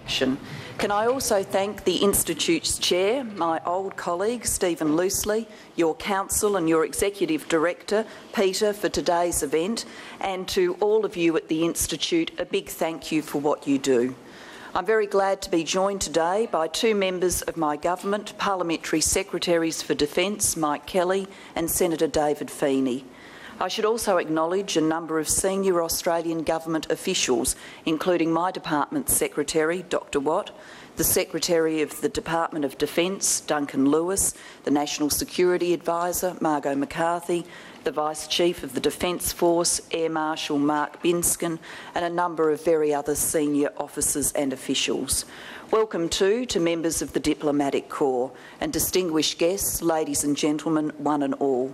Can I also thank the Institute's Chair, my old colleague Stephen Loosley, your Council and your Executive Director, Peter, for today's event, and to all of you at the Institute, a big thank you for what you do. I'm very glad to be joined today by two members of my government, Parliamentary Secretaries for Defence, Mike Kelly and Senator David Feeney. I should also acknowledge a number of senior Australian government officials, including my Department Secretary, Dr Watt, the Secretary of the Department of Defence, Duncan Lewis, the National Security Advisor, Margot McCarthy, the Vice Chief of the Defence Force, Air Marshal Mark Binskin, and a number of very other senior officers and officials. Welcome too to members of the Diplomatic Corps and distinguished guests, ladies and gentlemen, one and all.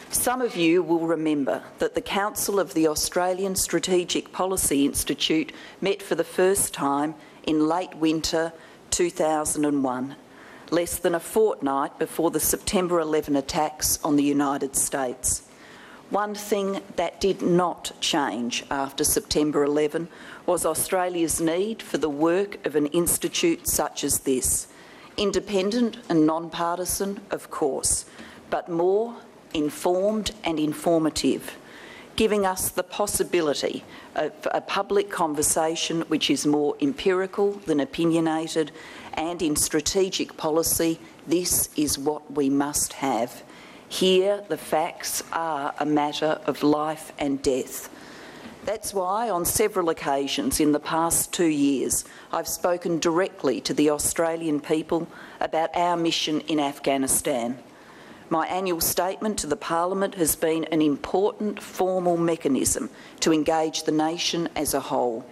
Some of you will remember that the Council of the Australian Strategic Policy Institute met for the first time in late winter 2001, less than a fortnight before the September 11 attacks on the United States. One thing that did not change after September 11 was Australia's need for the work of an institute such as this. Independent and non-partisan, of course, but more informed and informative, giving us the possibility of a public conversation which is more empirical than opinionated, and in strategic policy, this is what we must have. Here, the facts are a matter of life and death. That's why on several occasions in the past 2 years, I've spoken directly to the Australian people about our mission in Afghanistan. My annual statement to the Parliament has been an important formal mechanism to engage the nation as a whole.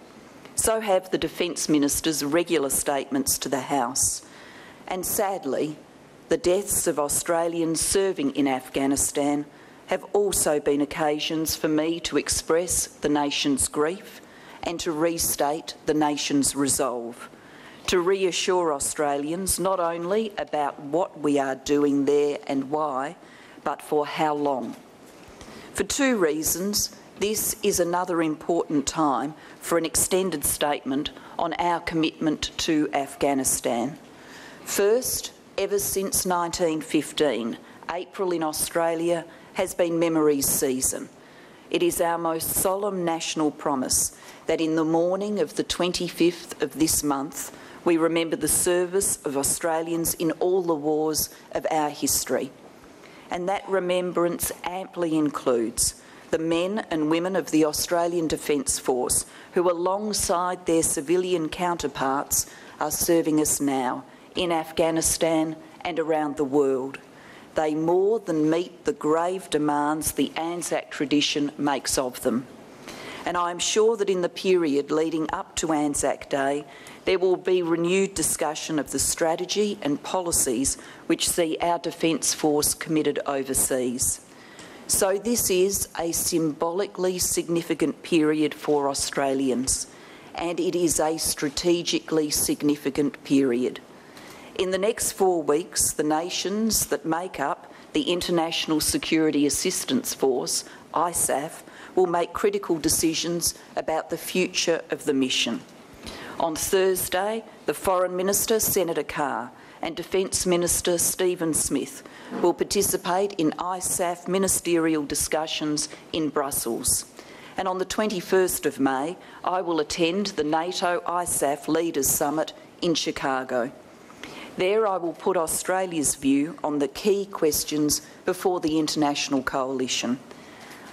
So have the Defence Minister's regular statements to the House. And sadly, the deaths of Australians serving in Afghanistan have also been occasions for me to express the nation's grief and to restate the nation's resolve, to reassure Australians not only about what we are doing there and why, but for how long. For two reasons, this is another important time for an extended statement on our commitment to Afghanistan. First, ever since 1915, April in Australia has been Memories Season. It is our most solemn national promise that in the morning of the 25th of this month, we remember the service of Australians in all the wars of our history. And that remembrance amply includes the men and women of the Australian Defence Force who, alongside their civilian counterparts, are serving us now in Afghanistan and around the world. They more than meet the grave demands the Anzac tradition makes of them. And I am sure that in the period leading up to Anzac Day, there will be renewed discussion of the strategy and policies which see our Defence Force committed overseas. So this is a symbolically significant period for Australians, and it is a strategically significant period. In the next 4 weeks, the nations that make up the International Security Assistance Force, ISAF, will make critical decisions about the future of the mission. On Thursday, the Foreign Minister, Senator Carr, and Defence Minister Stephen Smith will participate in ISAF ministerial discussions in Brussels. And on the 21st of May, I will attend the NATO ISAF Leaders Summit in Chicago. There I will put Australia's view on the key questions before the international coalition.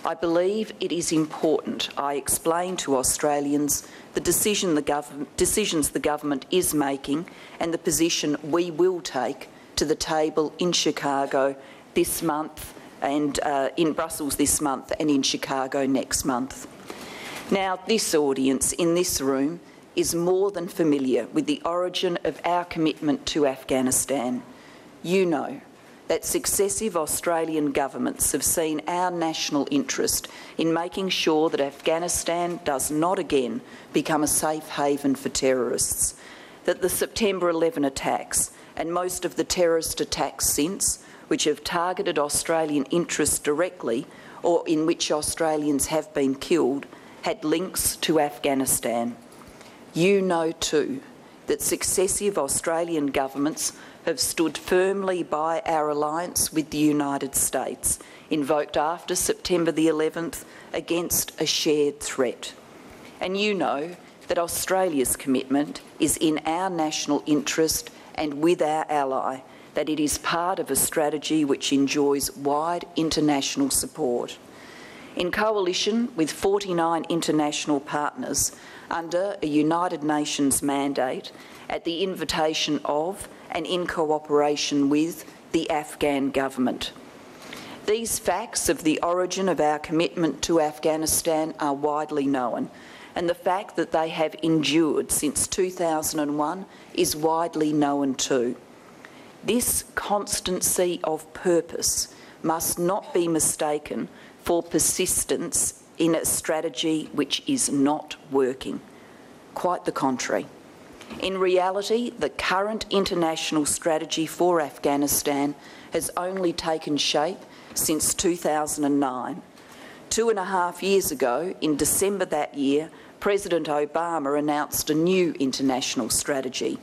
I believe it is important I explain to Australians the decisions the government is making and the position we will take to the table in Chicago this month and in Brussels this month and in Chicago next month. Now, this audience in this room is more than familiar with the origin of our commitment to Afghanistan. You know that successive Australian governments have seen our national interest in making sure that Afghanistan does not again become a safe haven for terrorists, that the September 11 attacks and most of the terrorist attacks since, which have targeted Australian interests directly or in which Australians have been killed, had links to Afghanistan. You know too, that successive Australian governments have stood firmly by our alliance with the United States, invoked after September the 11th, against a shared threat. And you know that Australia's commitment is in our national interest and with our ally, that it is part of a strategy which enjoys wide international support. In coalition with 49 international partners, under a United Nations mandate, at the invitation of and in cooperation with the Afghan government. These facts of the origin of our commitment to Afghanistan are widely known, and the fact that they have endured since 2001 is widely known too. This constancy of purpose must not be mistaken for persistence in a strategy which is not working. Quite the contrary. In reality, the current international strategy for Afghanistan has only taken shape since 2009. 2.5 years ago, in December that year, President Obama announced a new international strategy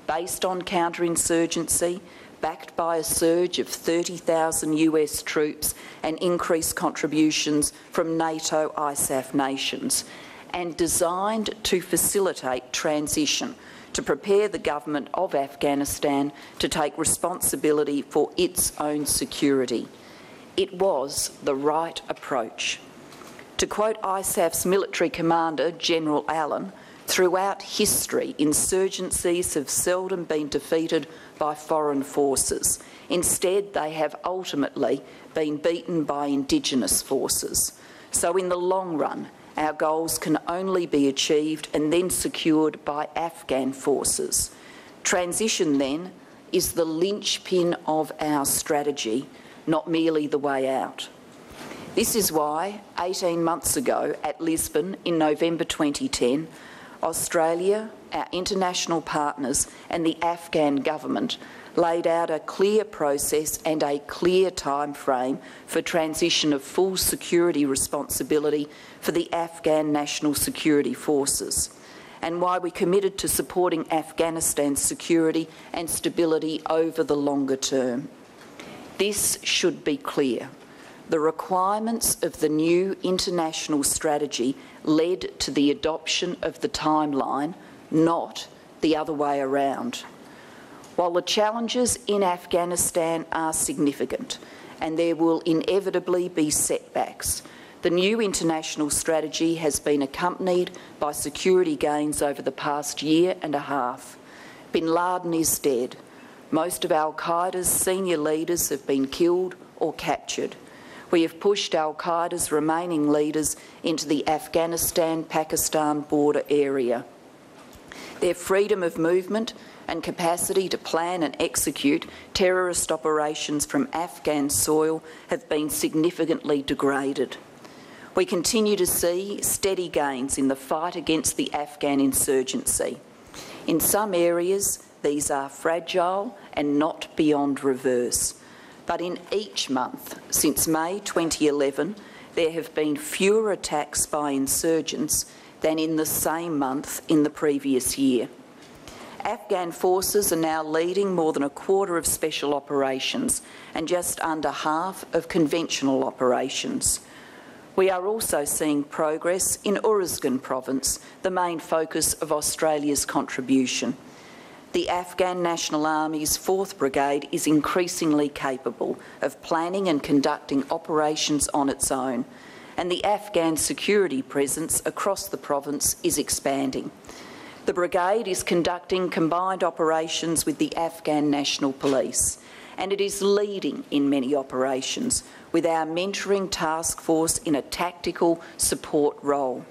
based on counterinsurgency, backed by a surge of 30,000 US troops and increased contributions from NATO ISAF nations, and designed to facilitate transition to prepare the government of Afghanistan to take responsibility for its own security. It was the right approach. To quote ISAF's military commander, General Allen, throughout history, insurgencies have seldom been defeated by foreign forces. Instead, they have ultimately been beaten by Indigenous forces. So in the long run, our goals can only be achieved and then secured by Afghan forces. Transition, then, is the linchpin of our strategy, not merely the way out. This is why, 18 months ago at Lisbon in November 2010, Australia, our international partners and the Afghan government laid out a clear process and a clear time frame for transition of full security responsibility for the Afghan National Security Forces, and why we committed to supporting Afghanistan's security and stability over the longer term. This should be clear. The requirements of the new international strategy led to the adoption of the timeline, not the other way around. While the challenges in Afghanistan are significant and there will inevitably be setbacks, the new international strategy has been accompanied by security gains over the past year and a half. Bin Laden is dead. Most of al-Qaeda's senior leaders have been killed or captured. We have pushed al-Qaeda's remaining leaders into the Afghanistan-Pakistan border area. Their freedom of movement and capacity to plan and execute terrorist operations from Afghan soil have been significantly degraded. We continue to see steady gains in the fight against the Afghan insurgency. In some areas, these are fragile and not beyond reverse. But in each month since May 2011, there have been fewer attacks by insurgents than in the same month in the previous year. Afghan forces are now leading more than a quarter of special operations and just under half of conventional operations. We are also seeing progress in Uruzgan province, the main focus of Australia's contribution. The Afghan National Army's 4th Brigade is increasingly capable of planning and conducting operations on its own, and the Afghan security presence across the province is expanding. The brigade is conducting combined operations with the Afghan National Police, and it is leading in many operations, with our mentoring task force in a tactical support role.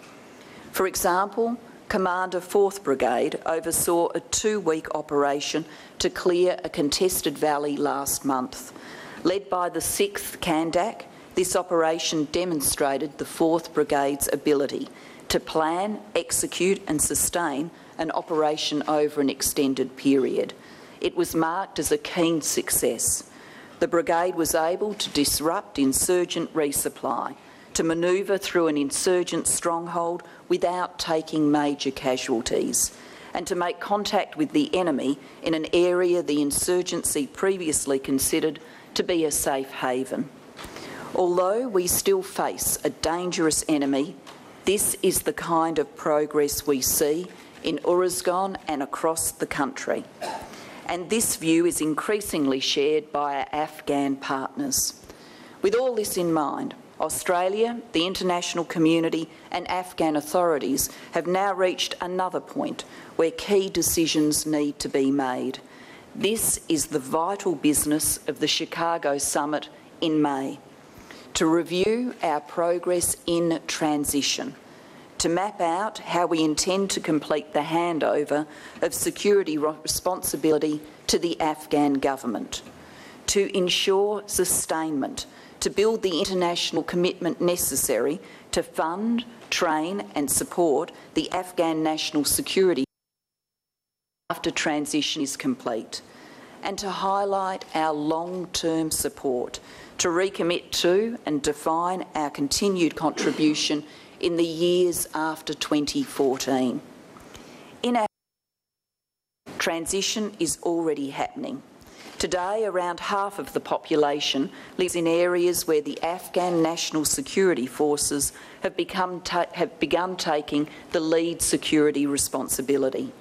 For example, Commander 4th Brigade oversaw a 2-week operation to clear a contested valley last month. Led by the 6th Kandak, this operation demonstrated the 4th Brigade's ability to plan, execute and sustain an operation over an extended period. It was marked as a keen success. The brigade was able to disrupt insurgent resupply, to manoeuvre through an insurgent stronghold without taking major casualties, and to make contact with the enemy in an area the insurgency previously considered to be a safe haven. Although we still face a dangerous enemy, this is the kind of progress we see in Uruzgan and across the country. And this view is increasingly shared by our Afghan partners. With all this in mind, Australia, the international community and Afghan authorities have now reached another point where key decisions need to be made. This is the vital business of the Chicago summit in May: to review our progress in transition, to map out how we intend to complete the handover of security responsibility to the Afghan government, to ensure sustainment, to build the international commitment necessary to fund, train and support the Afghan national security after transition is complete, and to highlight our long-term support to recommit to and define our continued contribution in the years after 2014. In our transition is already happening. Today, around half of the population lives in areas where the Afghan National Security Forces have begun taking the lead security responsibility.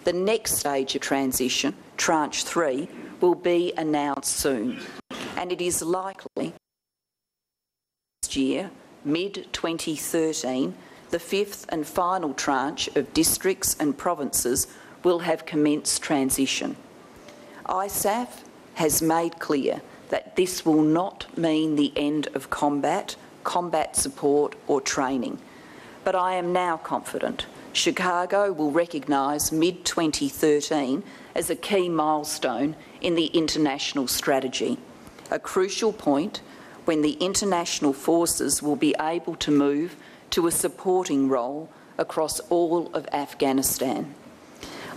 The next stage of transition, Tranche 3, will be announced soon, and it is likely next year, mid-2013, the fifth and final tranche of districts and provinces will have commenced transition. ISAF has made clear that this will not mean the end of combat support or training. But I am now confident Chicago will recognise mid-2013 as a key milestone in the international strategy, a crucial point when the international forces will be able to move to a supporting role across all of Afghanistan.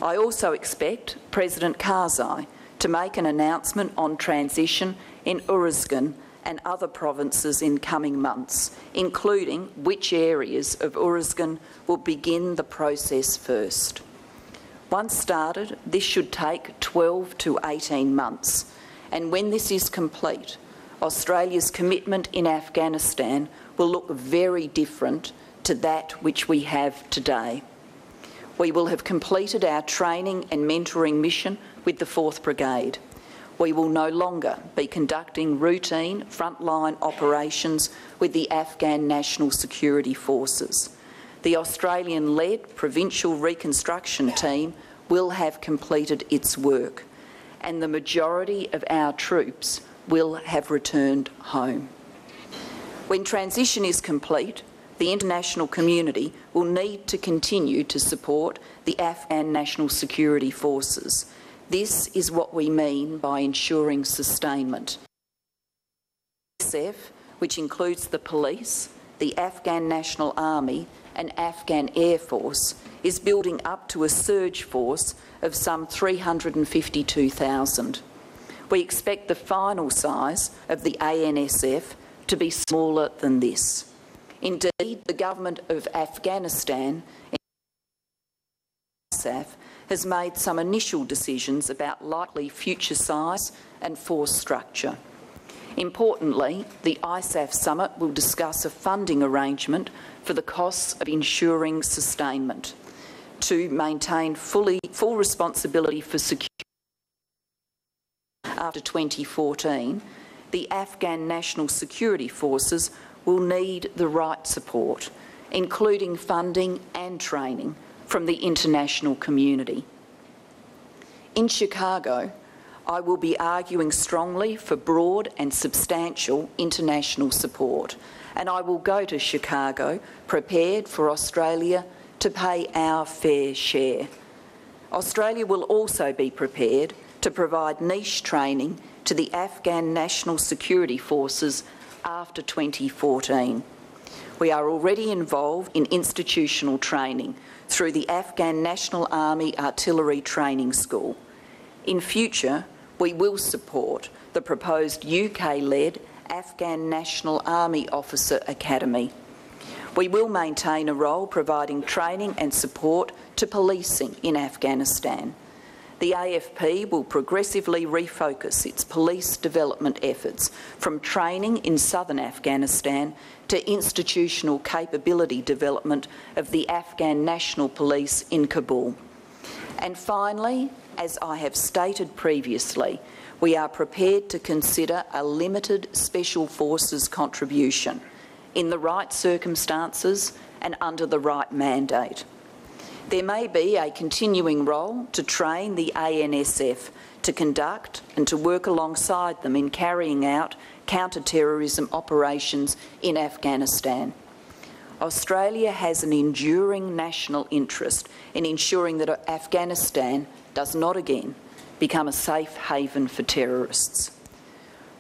I also expect President Karzai to make an announcement on transition in Uruzgan and other provinces in coming months, including which areas of Uruzgan will begin the process first. Once started, this should take 12 to 18 months, and when this is complete, Australia's commitment in Afghanistan will look very different to that which we have today. We will have completed our training and mentoring mission with the 4th Brigade. We will no longer be conducting routine frontline operations with the Afghan National Security Forces. The Australian-led Provincial Reconstruction Team will have completed its work, and the majority of our troops will have returned home. When transition is complete, the international community will need to continue to support the Afghan National Security Forces. This is what we mean by ensuring sustainment. ISAF, which includes the police, the Afghan National Army and Afghan Air Force, is building up to a surge force of some 352,000. We expect the final size of the ANSF to be smaller than this. Indeed, the government of Afghanistan has made some initial decisions about likely future size and force structure. Importantly, the ISAF summit will discuss a funding arrangement for the costs of ensuring sustainment to maintain full responsibility for security. After 2014, the Afghan National Security Forces will need the right support, including funding and training from the international community. In Chicago, I will be arguing strongly for broad and substantial international support, and I will go to Chicago prepared for Australia to pay our fair share. Australia will also be prepared to provide niche training to the Afghan National Security Forces after 2014. We are already involved in institutional training through the Afghan National Army Artillery Training School. In future, we will support the proposed UK-led Afghan National Army Officer Academy. We will maintain a role providing training and support to policing in Afghanistan. The AFP will progressively refocus its police development efforts from training in southern Afghanistan to institutional capability development of the Afghan National Police in Kabul. And finally, as I have stated previously, we are prepared to consider a limited Special Forces contribution in the right circumstances and under the right mandate. There may be a continuing role to train the ANSF to conduct and to work alongside them in carrying out counter-terrorism operations in Afghanistan. Australia has an enduring national interest in ensuring that Afghanistan does not again become a safe haven for terrorists.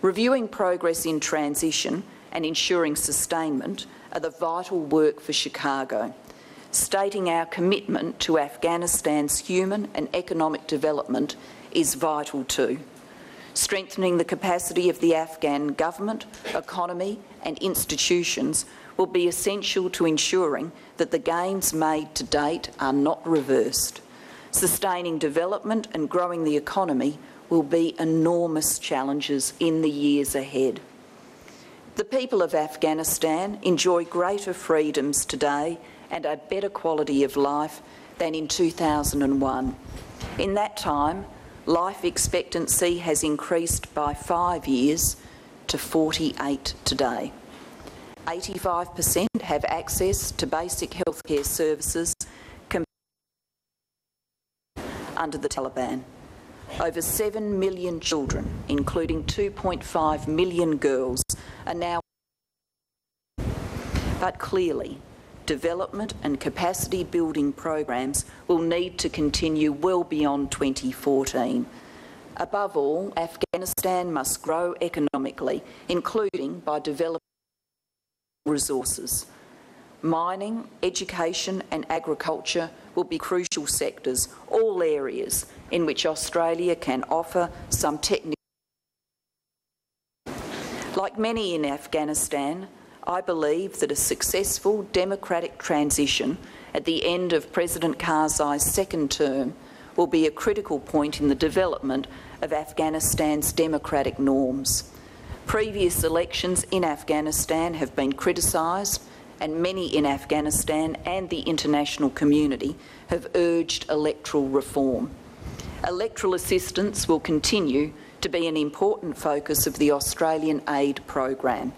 Reviewing progress in transition and ensuring sustainment are the vital work for Chicago. Stating our commitment to Afghanistan's human and economic development is vital too. Strengthening the capacity of the Afghan government, economy and institutions will be essential to ensuring that the gains made to date are not reversed. Sustaining development and growing the economy will be enormous challenges in the years ahead. The people of Afghanistan enjoy greater freedoms today and a better quality of life than in 2001. In that time, life expectancy has increased by 5 years to 48 today. 85% have access to basic healthcare services under the Taliban. Over 7 million children, including 2.5 million girls, are now. But clearly, development and capacity building programs will need to continue well beyond 2014. Above all, Afghanistan must grow economically, including by developing resources. Mining, education and agriculture will be crucial sectors, all areas in which Australia can offer some technical. Like many in Afghanistan, I believe that a successful democratic transition at the end of President Karzai's second term will be a critical point in the development of Afghanistan's democratic norms. Previous elections in Afghanistan have been criticised, and many in Afghanistan and the international community have urged electoral reform. Electoral assistance will continue to be an important focus of the Australian aid program.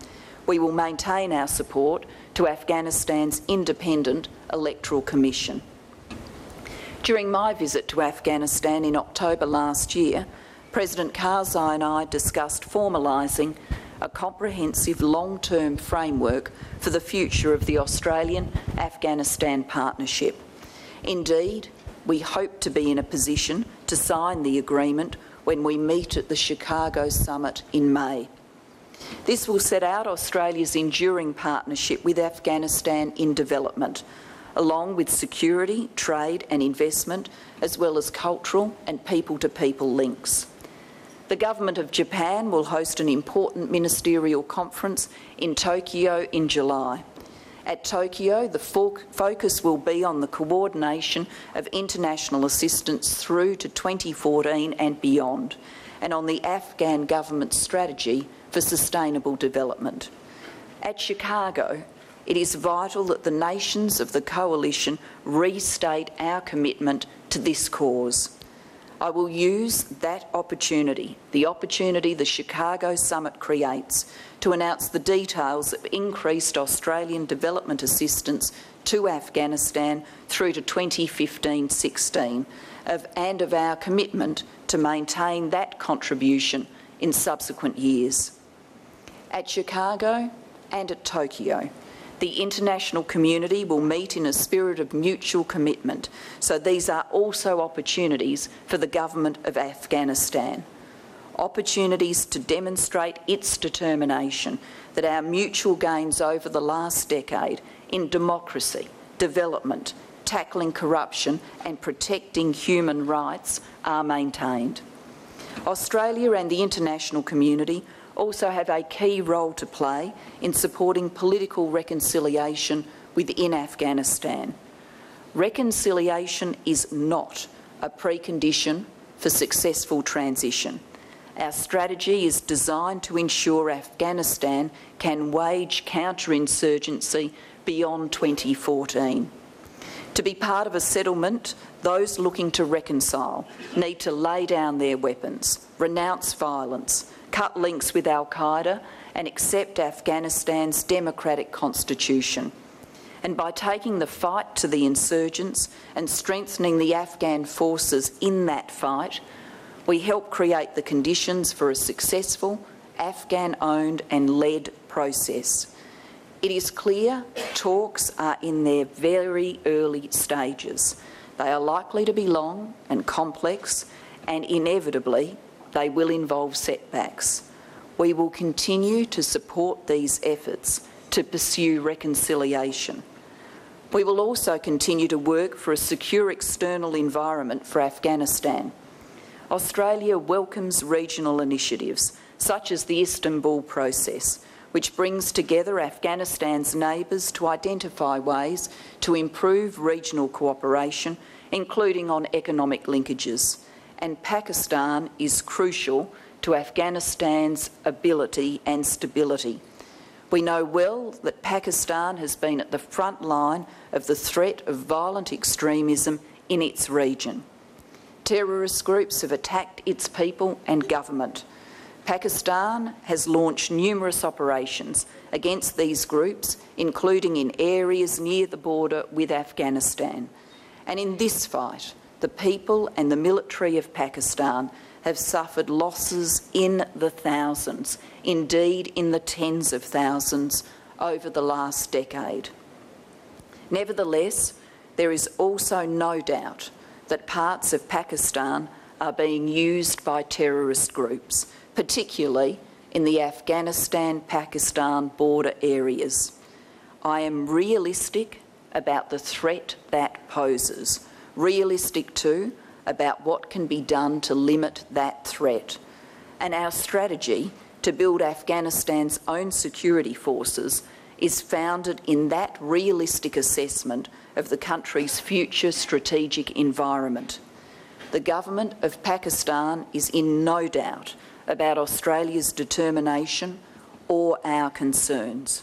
We will maintain our support to Afghanistan's independent electoral commission. During my visit to Afghanistan in October last year, President Karzai and I discussed formalising a comprehensive long-term framework for the future of the Australian-Afghanistan partnership. Indeed, we hope to be in a position to sign the agreement when we meet at the Chicago summit in May. This will set out Australia's enduring partnership with Afghanistan in development, along with security, trade and investment, as well as cultural and people-to-people links. The Government of Japan will host an important ministerial conference in Tokyo in July. At Tokyo, the focus will be on the coordination of international assistance through to 2014 and beyond, and on the Afghan government's strategy for sustainable development. At Chicago, it is vital that the nations of the coalition restate our commitment to this cause. I will use that opportunity, the opportunity the Chicago summit creates, to announce the details of increased Australian development assistance to Afghanistan through to 2015-16, and of our commitment to maintain that contribution in subsequent years. At Chicago and at Tokyo, the international community will meet in a spirit of mutual commitment, so these are also opportunities for the government of Afghanistan. Opportunities to demonstrate its determination that our mutual gains over the last decade in democracy, development, tackling corruption and protecting human rights are maintained. Australia and the international community also have a key role to play in supporting political reconciliation within Afghanistan. Reconciliation is not a precondition for successful transition. Our strategy is designed to ensure Afghanistan can wage counterinsurgency beyond 2014. To be part of a settlement, those looking to reconcile need to lay down their weapons, renounce violence, cut links with Al-Qaeda and accept Afghanistan's democratic constitution. And by taking the fight to the insurgents and strengthening the Afghan forces in that fight, we help create the conditions for a successful Afghan-owned and led process. It is clear talks are in their very early stages. They are likely to be long and complex, and inevitably they will involve setbacks. We will continue to support these efforts to pursue reconciliation. We will also continue to work for a secure external environment for Afghanistan. Australia welcomes regional initiatives such as the Istanbul process, which brings together Afghanistan's neighbours to identify ways to improve regional cooperation, including on economic linkages. And Pakistan is crucial to Afghanistan's ability and stability. We know well that Pakistan has been at the front line of the threat of violent extremism in its region. Terrorist groups have attacked its people and government. Pakistan has launched numerous operations against these groups, including in areas near the border with Afghanistan. And in this fight, the people and the military of Pakistan have suffered losses in the thousands, indeed in the tens of thousands, over the last decade. Nevertheless, there is also no doubt that parts of Pakistan are being used by terrorist groups, particularly in the Afghanistan-Pakistan border areas. I am realistic about the threat that poses, realistic too about what can be done to limit that threat. And our strategy to build Afghanistan's own security forces is founded in that realistic assessment of the country's future strategic environment. The government of Pakistan is in no doubt about Australia's determination or our concerns.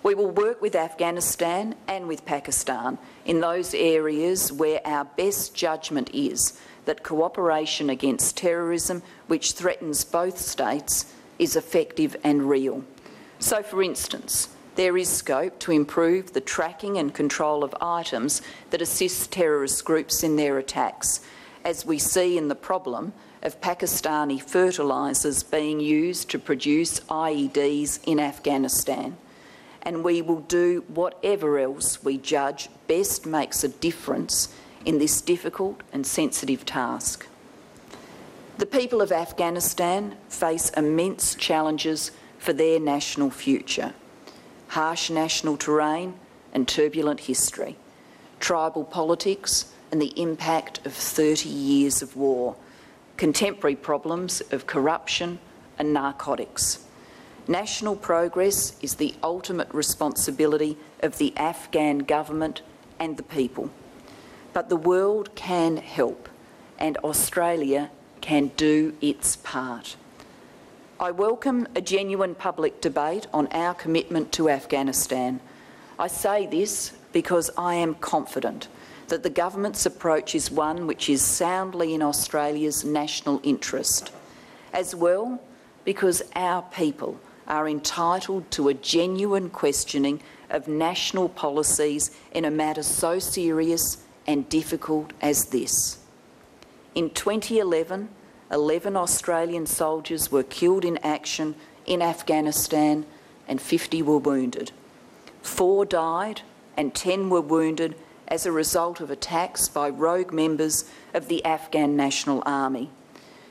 We will work with Afghanistan and with Pakistan in those areas where our best judgment is that cooperation against terrorism, which threatens both states, is effective and real. So, for instance, there is scope to improve the tracking and control of items that assist terrorist groups in their attacks, as we see in the problem of Pakistani fertilisers being used to produce IEDs in Afghanistan. And we will do whatever else we judge best makes a difference in this difficult and sensitive task. The people of Afghanistan face immense challenges for their national future: harsh national terrain and turbulent history, tribal politics and the impact of 30 years of war, contemporary problems of corruption and narcotics. National progress is the ultimate responsibility of the Afghan government and the people. But the world can help, and Australia can do its part. I welcome a genuine public debate on our commitment to Afghanistan. I say this because I am confident that the government's approach is one which is soundly in Australia's national interest, as well because our people are entitled to a genuine questioning of national policies in a matter so serious and difficult as this. In 2011, 11 Australian soldiers were killed in action in Afghanistan and 50 were wounded. 4 died and 10 were wounded as a result of attacks by rogue members of the Afghan National Army.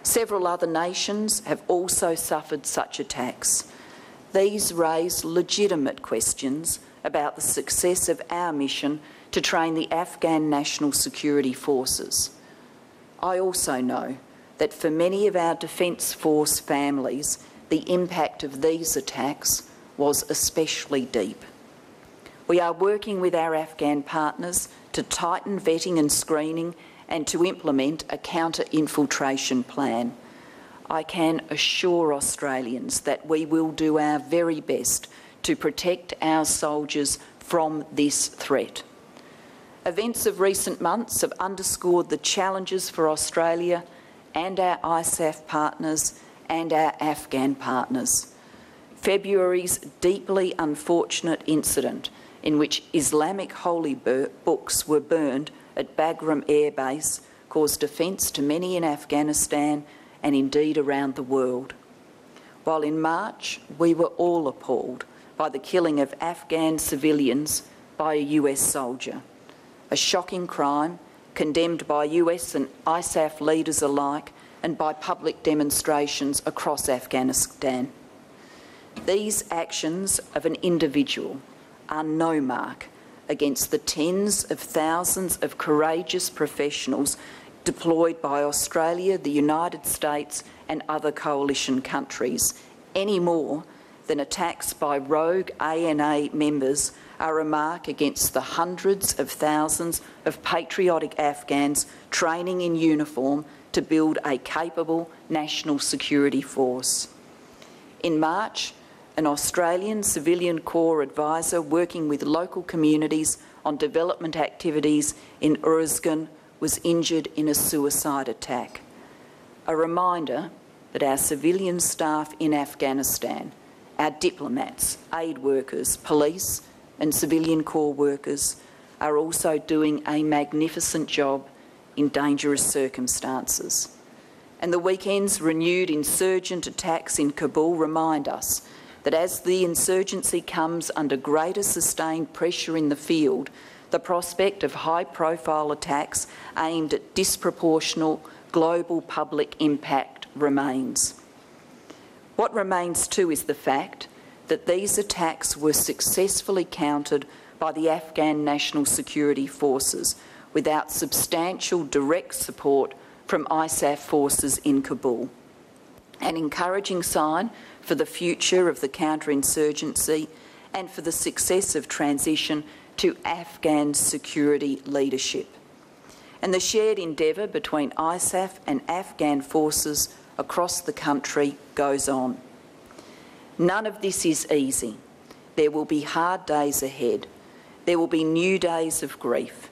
Several other nations have also suffered such attacks. These raise legitimate questions about the success of our mission to train the Afghan National Security Forces. I also know that for many of our Defence Force families, the impact of these attacks was especially deep. We are working with our Afghan partners to tighten vetting and screening and to implement a counter-infiltration plan. I can assure Australians that we will do our very best to protect our soldiers from this threat. Events of recent months have underscored the challenges for Australia and our ISAF partners and our Afghan partners. February's deeply unfortunate incident in which Islamic holy books were burned at Bagram Air Base caused offence to many in Afghanistan and indeed around the world. While in March we were all appalled by the killing of Afghan civilians by a US soldier, a shocking crime condemned by US and ISAF leaders alike and by public demonstrations across Afghanistan. These actions of an individual are no mark against the tens of thousands of courageous professionals deployed by Australia, the United States and other coalition countries, any more than attacks by rogue ANA members are a mark against the hundreds of thousands of patriotic Afghans training in uniform to build a capable national security force. In March, an Australian Civilian Corps advisor working with local communities on development activities in Uruzgan was injured in a suicide attack. A reminder that our civilian staff in Afghanistan, our diplomats, aid workers, police and civilian corps workers are also doing a magnificent job in dangerous circumstances. And the weekend's renewed insurgent attacks in Kabul remind us that as the insurgency comes under greater sustained pressure in the field, the prospect of high-profile attacks aimed at disproportional global public impact remains. What remains too is the fact that these attacks were successfully countered by the Afghan National Security Forces without substantial direct support from ISAF forces in Kabul. An encouraging sign for the future of the counterinsurgency and for the success of transition to Afghan security leadership. And the shared endeavour between ISAF and Afghan forces across the country goes on. None of this is easy. There will be hard days ahead. There will be new days of grief.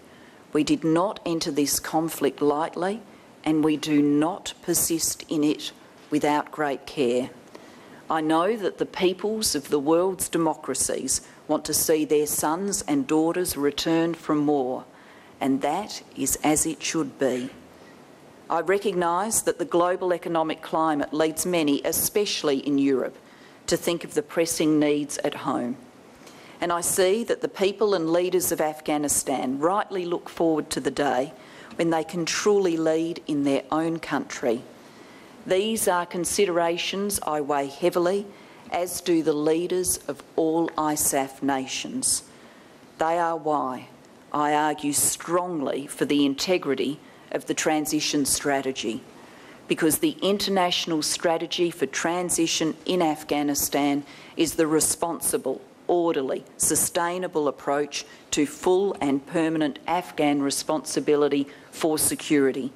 We did not enter this conflict lightly, and we do not persist in it without great care. I know that the peoples of the world's democracies want to see their sons and daughters returned from war, and that is as it should be. I recognise that the global economic climate leads many, especially in Europe, to think of the pressing needs at home. And I see that the people and leaders of Afghanistan rightly look forward to the day when they can truly lead in their own country. These are considerations I weigh heavily, as do the leaders of all ISAF nations. They are why I argue strongly for the integrity of the transition strategy, because the international strategy for transition in Afghanistan is the responsible, orderly, sustainable approach to full and permanent Afghan responsibility for security.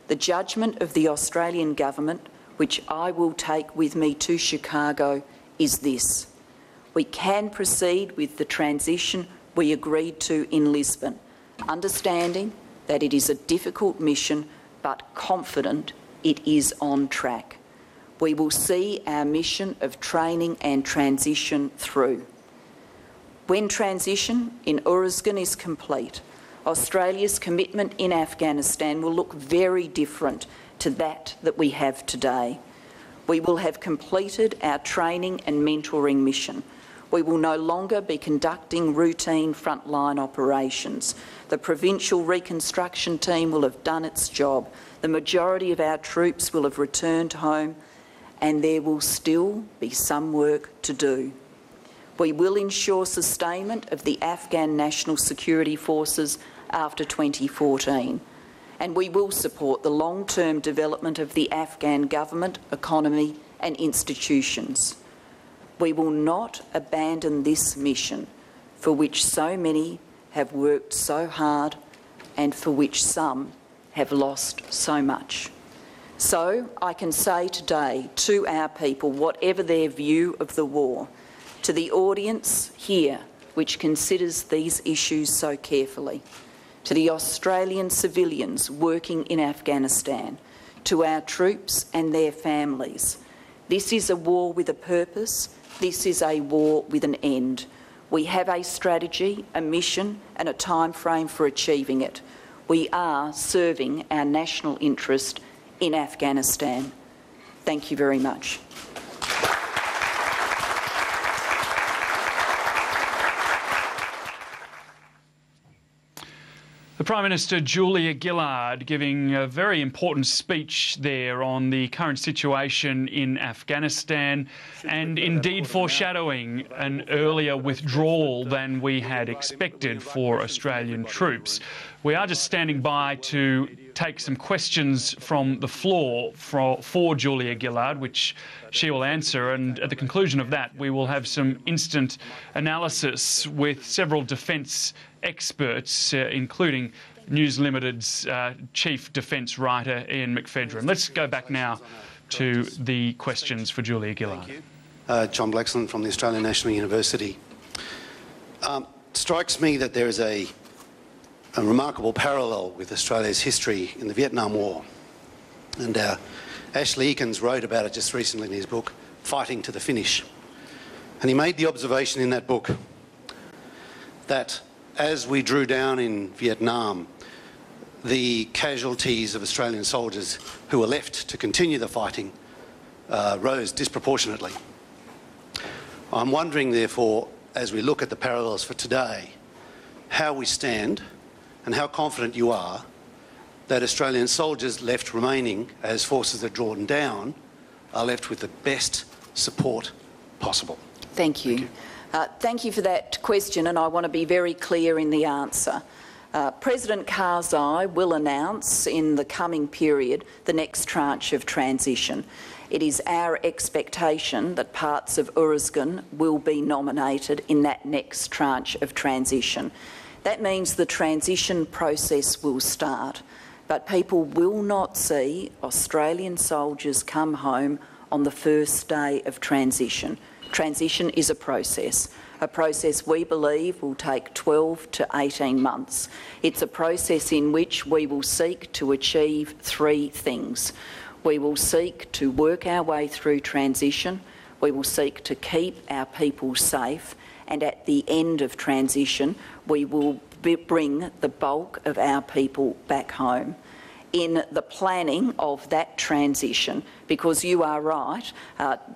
The judgment of the Australian government, which I will take with me to Chicago, is this: we can proceed with the transition we agreed to in Lisbon, understanding that it is a difficult mission, but confident it is on track. We will see our mission of training and transition through. When transition in Uruzgan is complete, Australia's commitment in Afghanistan will look very different to that we have today. We will have completed our training and mentoring mission. We will no longer be conducting routine frontline operations. The provincial reconstruction team will have done its job. The majority of our troops will have returned home, and there will still be some work to do. We will ensure sustainment of the Afghan National Security Forces after 2014, and we will support the long-term development of the Afghan government, economy and institutions. We will not abandon this mission for which so many have worked so hard and for which some have lost so much. So I can say today to our people, whatever their view of the war, to the audience here which considers these issues so carefully, to the Australian civilians working in Afghanistan, to our troops and their families, this is a war with a purpose. This is a war with an end. We have a strategy, a mission and a time frame for achieving it. We are serving our national interest in Afghanistan. Thank you very much. The Prime Minister, Julia Gillard, giving a very important speech there on the current situation in Afghanistan and indeed foreshadowing an earlier withdrawal than we had expected for Australian troops. We are just standing by to take some questions from the floor for Julia Gillard, which she will answer, and at the conclusion of that we will have some instant analysis with several defence experts, including News Limited's chief defence writer Ian McPhedran. Let's go back now to the questions for Julia Gillard. Thank you. John Blaxland from the Australian National University. Strikes me that there is a remarkable parallel with Australia's history in the Vietnam War. And Ashley Eakins wrote about it just recently in his book, Fighting to the Finish. And he made the observation in that book that as we drew down in Vietnam, the casualties of Australian soldiers who were left to continue the fighting rose disproportionately. I'm wondering, therefore, as we look at the parallels for today, how we stand and how confident you are that Australian soldiers left remaining as forces are drawn down are left with the best support possible. Thank you. Thank you for that question, and I want to be very clear in the answer. President Karzai will announce in the coming period the next tranche of transition. It is our expectation that parts of Uruzgan will be nominated in that next tranche of transition. That means the transition process will start, but people will not see Australian soldiers come home on the first day of transition. Transition is a process we believe will take 12 to 18 months. It's a process in which we will seek to achieve three things. We will seek to work our way through transition, we will seek to keep our people safe, and at the end of transition, we will bring the bulk of our people back home. In the planning of that transition, because you are right,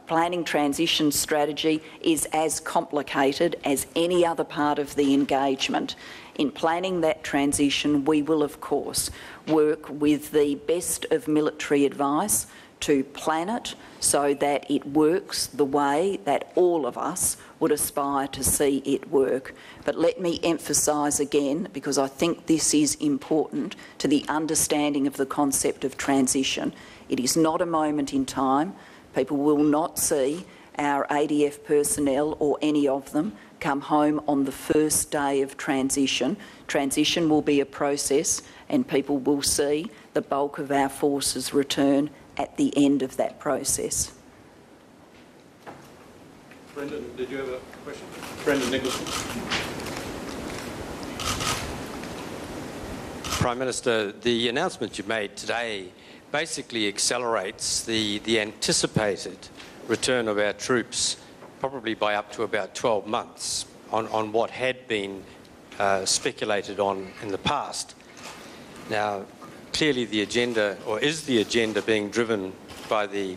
planning transition strategy is as complicated as any other part of the engagement. In planning that transition, we will of course work with the best of military advice to plan it so that it works the way that all of us would aspire to see it work. But let me emphasise again, because I think this is important to the understanding of the concept of transition, it is not a moment in time. People will not see our ADF personnel or any of them come home on the first day of transition. Transition will be a process and people will see the bulk of our forces return at the end of that process. Brendan, did you have a question? Brendan Nicholson. Prime Minister, the announcement you made today basically accelerates the anticipated return of our troops, probably by up to about 12 months on what had been speculated on in the past. Now, clearly the agenda, or is the agenda being driven by the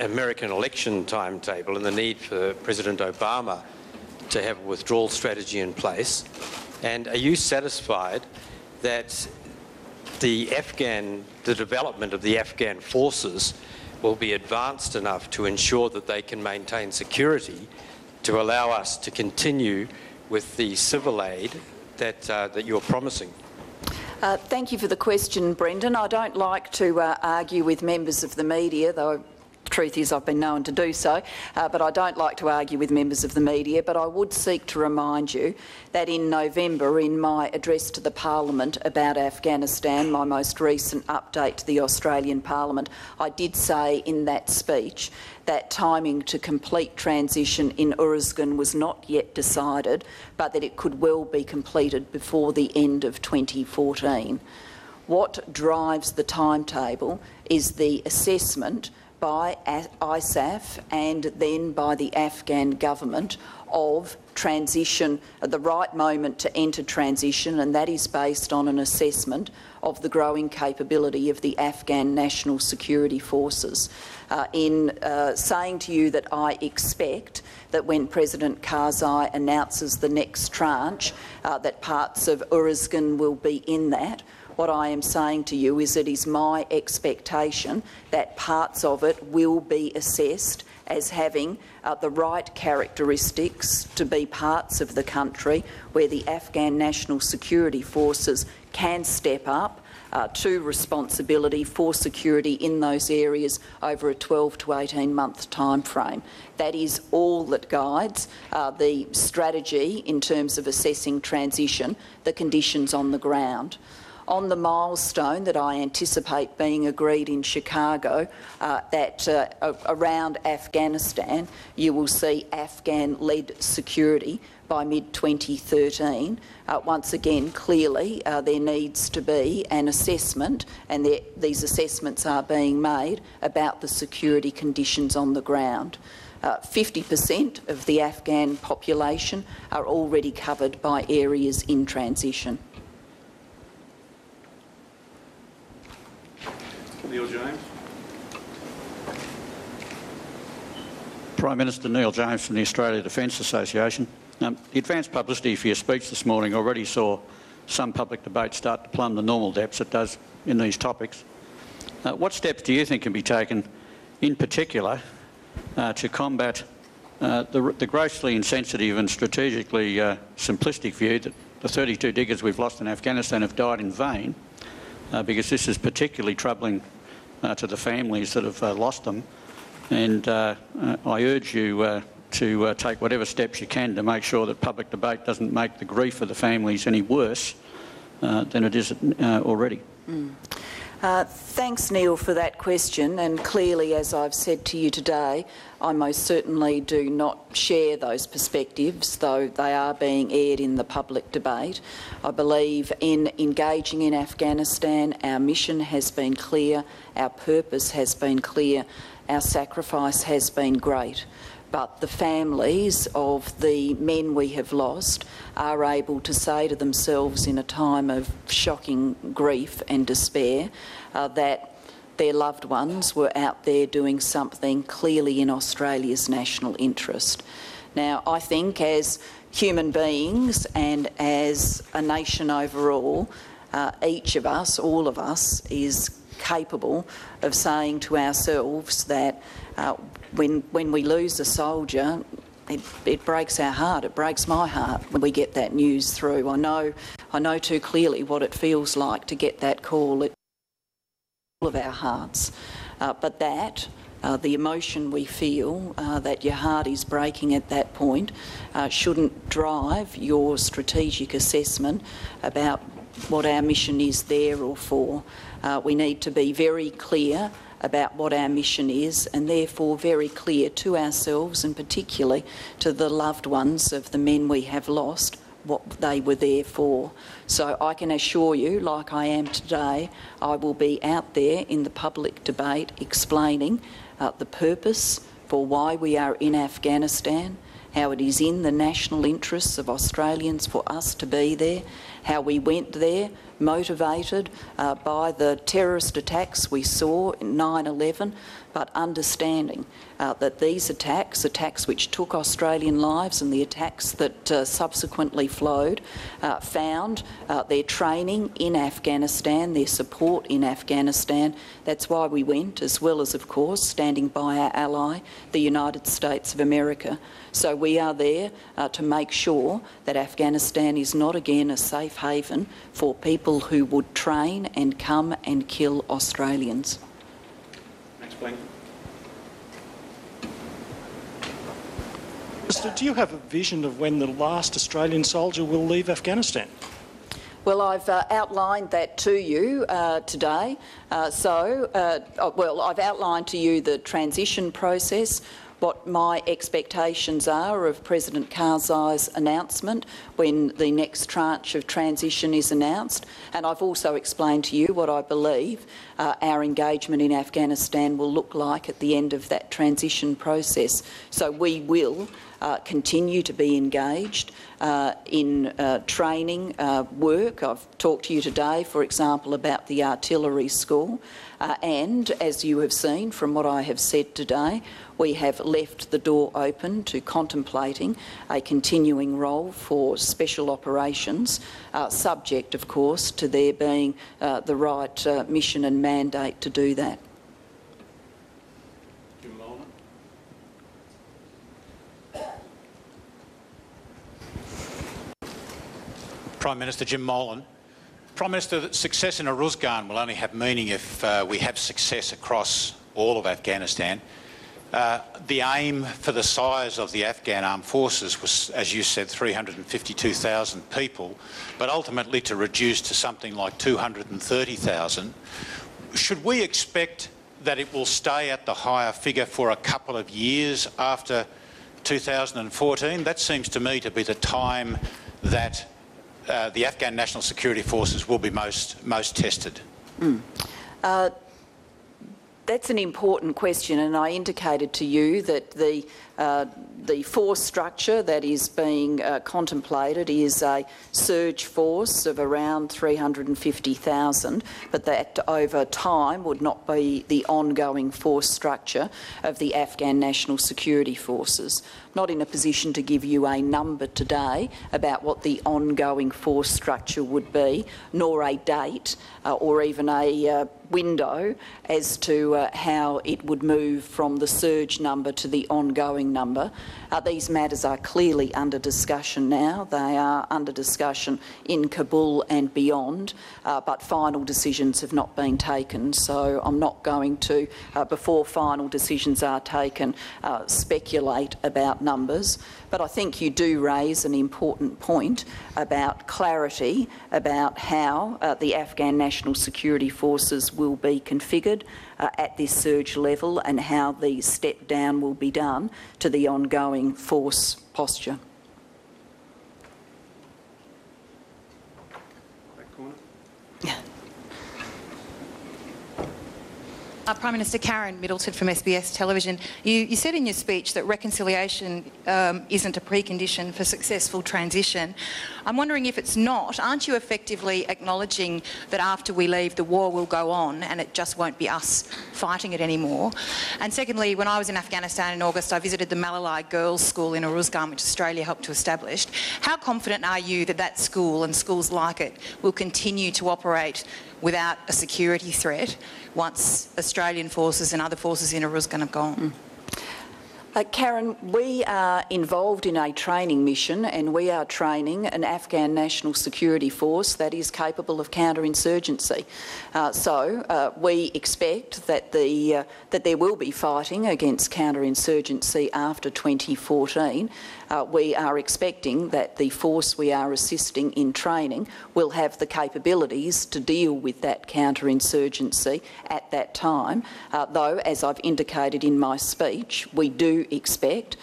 American election timetable and the need for President Obama to have a withdrawal strategy in place? And are you satisfied that the development of the Afghan forces will be advanced enough to ensure that they can maintain security to allow us to continue with the civil aid that you're promising? Thank you for the question, Brendan. I don't like to argue with members of the media, though truth is I've been known to do so, but I don't like to argue with members of the media. But I would seek to remind you that in November, in my address to the Parliament about Afghanistan, my most recent update to the Australian Parliament, I did say in that speech that timing to complete transition in Uruzgan was not yet decided, but that it could well be completed before the end of 2014. What drives the timetable is the assessment by ISAF and then by the Afghan government of transition, the right moment to enter transition, and that is based on an assessment of the growing capability of the Afghan National Security Forces. In saying to you that I expect that when President Karzai announces the next tranche, that parts of Uruzgan will be in that, what I am saying to you is it is my expectation that parts of it will be assessed as having the right characteristics to be parts of the country where the Afghan National Security Forces can step up to responsibility for security in those areas over a 12 to 18-month time frame. That is all that guides the strategy in terms of assessing transition, the conditions on the ground. On the milestone that I anticipate being agreed in Chicago, around Afghanistan, you will see Afghan-led security by mid-2013. Once again, clearly there needs to be an assessment, and these assessments are being made about the security conditions on the ground. 50% of the Afghan population are already covered by areas in transition. Neil James. Prime Minister Neil James from the Australia Defence Association. The advanced publicity for your speech this morning already saw some public debate start to plumb the normal depths it does in these topics. What steps do you think can be taken in particular to combat the grossly insensitive and strategically simplistic view that the 32 diggers we've lost in Afghanistan have died in vain, because this is particularly troubling to the families that have lost them, and I urge you to take whatever steps you can to make sure that public debate doesn't make the grief of the families any worse than it is already. Thanks, Neil, for that question, and clearly, as I've said to you today, I most certainly do not share those perspectives, though they are being aired in the public debate. I believe in engaging in Afghanistan, our mission has been clear, our purpose has been clear, our sacrifice has been great. But the families of the men we have lost are able to say to themselves in a time of shocking grief and despair that their loved ones were out there doing something clearly in Australia's national interest. Now, I think as human beings and as a nation overall, each of us, all of us, is capable of saying to ourselves that when we lose a soldier, it breaks our heart. It breaks my heart when we get that news through. I know too clearly what it feels like to get that call. It's all of our hearts. But the emotion we feel, that your heart is breaking at that point, shouldn't drive your strategic assessment about what our mission is there or for. We need to be very clear about what our mission is, and therefore very clear to ourselves and particularly to the loved ones of the men we have lost, what they were there for. So I can assure you, like I am today, I will be out there in the public debate explaining the purpose for why we are in Afghanistan, how it is in the national interests of Australians for us to be there, how we went there motivated by the terrorist attacks we saw in 9/11, but understanding that these attacks which took Australian lives and the attacks that subsequently flowed, found their training in Afghanistan, their support in Afghanistan. That's why we went, as well as, of course, standing by our ally, the United States of America. So we are there to make sure that Afghanistan is not again a safe haven for people who would train and come and kill Australians. Next, Blank. Minister, do you have a vision of when the last Australian soldier will leave Afghanistan? Well, I've outlined that to you today. I've outlined to you the transition process, what my expectations are of President Karzai's announcement when the next tranche of transition is announced, and I've also explained to you what I believe our engagement in Afghanistan will look like at the end of that transition process. So we will continue to be engaged in training work. I've talked to you today, for example, about the artillery school, and as you have seen from what I have said today, we have left the door open to contemplating a continuing role for special operations, subject, of course, to there being the right mission and mandate to do that. Prime Minister Jim Molan. Prime Minister, success in Uruzgan will only have meaning if we have success across all of Afghanistan. The aim for the size of the Afghan armed forces was, as you said, 352,000 people, but ultimately to reduce to something like 230,000. Should we expect that it will stay at the higher figure for a couple of years after 2014? That seems to me to be the time that the Afghan National Security Forces will be most tested. That's an important question, and I indicated to you that the force structure that is being contemplated is a surge force of around 350,000, but that over time would not be the ongoing force structure of the Afghan National Security Forces. Not in a position to give you a number today about what the ongoing force structure would be, nor a date or even a window as to how it would move from the surge number to the ongoing number. These matters are clearly under discussion now. They are under discussion in Kabul and beyond, but final decisions have not been taken. So I'm not going to, before final decisions are taken, speculate about numbers. But I think you do raise an important point about clarity about how the Afghan National Security Forces will be configured at this surge level and how the step down will be done to the ongoing force posture. Prime Minister, Karen Middleton from SBS Television. You said in your speech that reconciliation isn't a precondition for successful transition. I'm wondering if it's not, aren't you effectively acknowledging that after we leave the war will go on and it just won't be us fighting it anymore? And secondly, when I was in Afghanistan in August, I visited the Malalai Girls' School in Uruzgan, which Australia helped to establish. How confident are you that that school and schools like it will continue to operate without a security threat once Australian forces and other forces in Uruzgan have gone? Karen, we are involved in a training mission and we are training an Afghan National Security Force that is capable of counterinsurgency. So we expect that that there will be fighting against counterinsurgency after 2014. We are expecting that the force we are assisting in training will have the capabilities to deal with that counterinsurgency at that time, though, as I've indicated in my speech, we do expect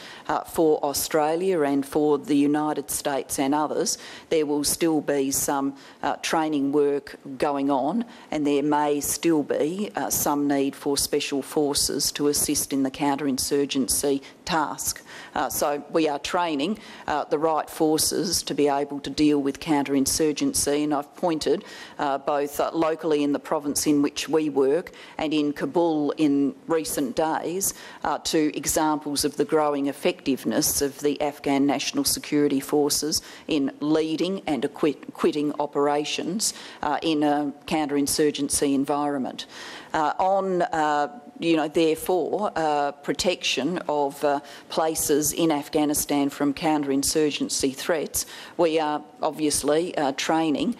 for Australia and for the United States and others, there will still be some training work going on and there may still be some need for special forces to assist in the counterinsurgency task. So we are training the right forces to be able to deal with counterinsurgency, and I've pointed both locally in the province in which we work and in Kabul in recent days to examples of the growing effectiveness of the Afghan National Security Forces in leading and equipping operations in a counterinsurgency environment. On therefore, protection of places in Afghanistan from counterinsurgency threats, we are obviously training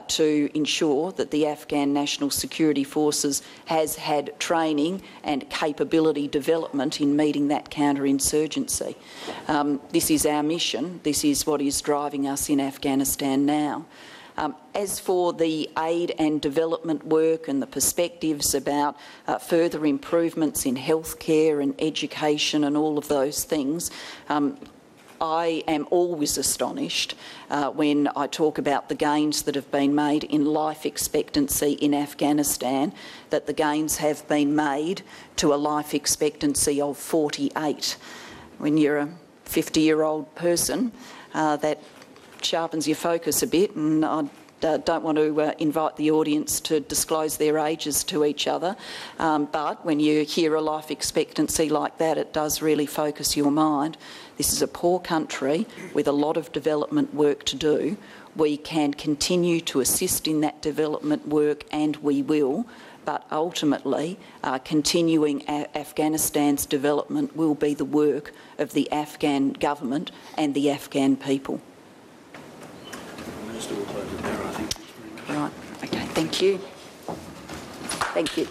to ensure that the Afghan National Security Forces has had training and capability development in meeting that counterinsurgency. This is our mission. This is what is driving us in Afghanistan now. As for the aid and development work and the perspectives about further improvements in healthcare and education and all of those things, I am always astonished when I talk about the gains that have been made in life expectancy in Afghanistan, that the gains have been made to a life expectancy of 48. When you're a 50-year-old person, that sharpens your focus a bit, and I don't want to invite the audience to disclose their ages to each other, but when you hear a life expectancy like that, it does really focus your mind. This is a poor country with a lot of development work to do. We can continue to assist in that development work, and we will, but ultimately continuing Afghanistan's development will be the work of the Afghan government and the Afghan people. Right, okay, thank you. Thank you.